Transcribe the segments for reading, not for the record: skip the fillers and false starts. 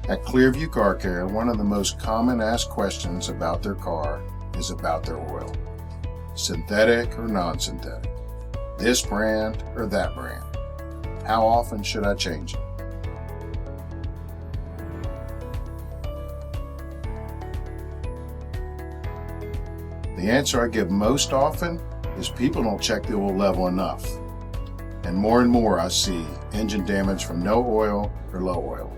At Clearview Car Care, one of the most common asked questions about their car is about their oil. Synthetic or non-synthetic? This brand or that brand? How often should I change it? The answer I give most often is people don't check the oil level enough. And more I see engine damage from no oil or low oil.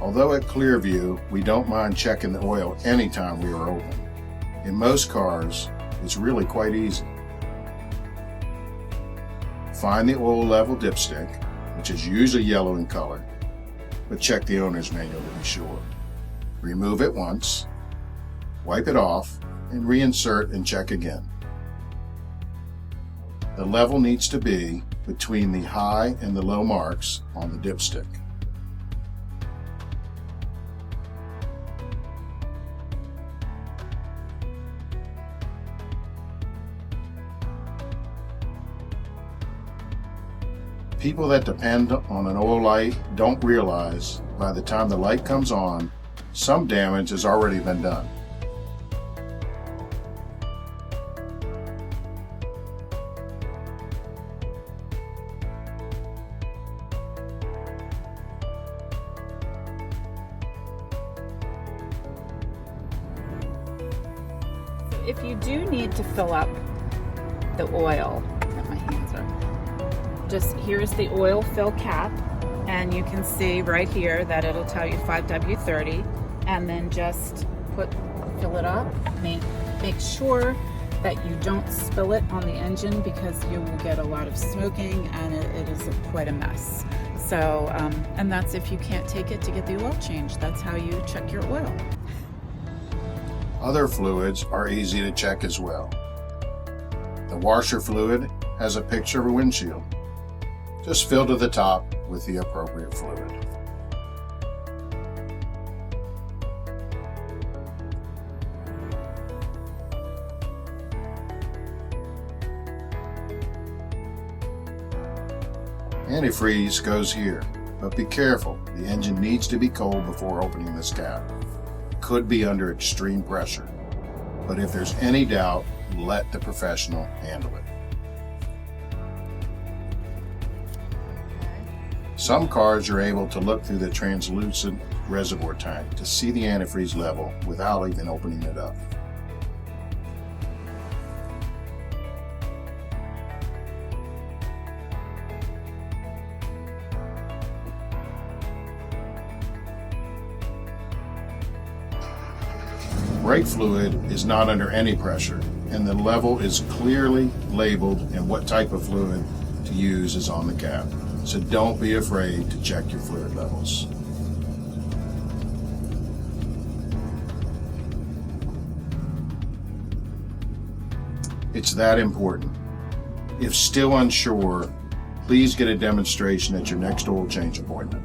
Although at Clearview, we don't mind checking the oil anytime we are open. In most cars, it's really quite easy. Find the oil level dipstick, which is usually yellow in color, but check the owner's manual to be sure. Remove it once, wipe it off, and reinsert and check again. The level needs to be between the high and the low marks on the dipstick. People that depend on an oil light don't realize by the time the light comes on, some damage has already been done. If you do need to fill up the oil, get my hands up. Just here's the oil fill cap, and you can see right here that it'll tell you 5W30, and then just fill it up. Make sure that you don't spill it on the engine because you will get a lot of smoking and it is quite a mess. So, and that's if you can't take it to get the oil change. That's how you check your oil. Other fluids are easy to check as well. The washer fluid has a picture of a windshield. Just fill to the top with the appropriate fluid. Antifreeze goes here, but be careful. The engine needs to be cold before opening this cap. It could be under extreme pressure, but if there's any doubt, let the professional handle it. Some cars are able to look through the translucent reservoir tank to see the antifreeze level without even opening it up. Brake fluid is not under any pressure, and the level is clearly labeled, and what type of fluid to use is on the cap. So don't be afraid to check your fluid levels. It's that important. If still unsure, please get a demonstration at your next oil change appointment.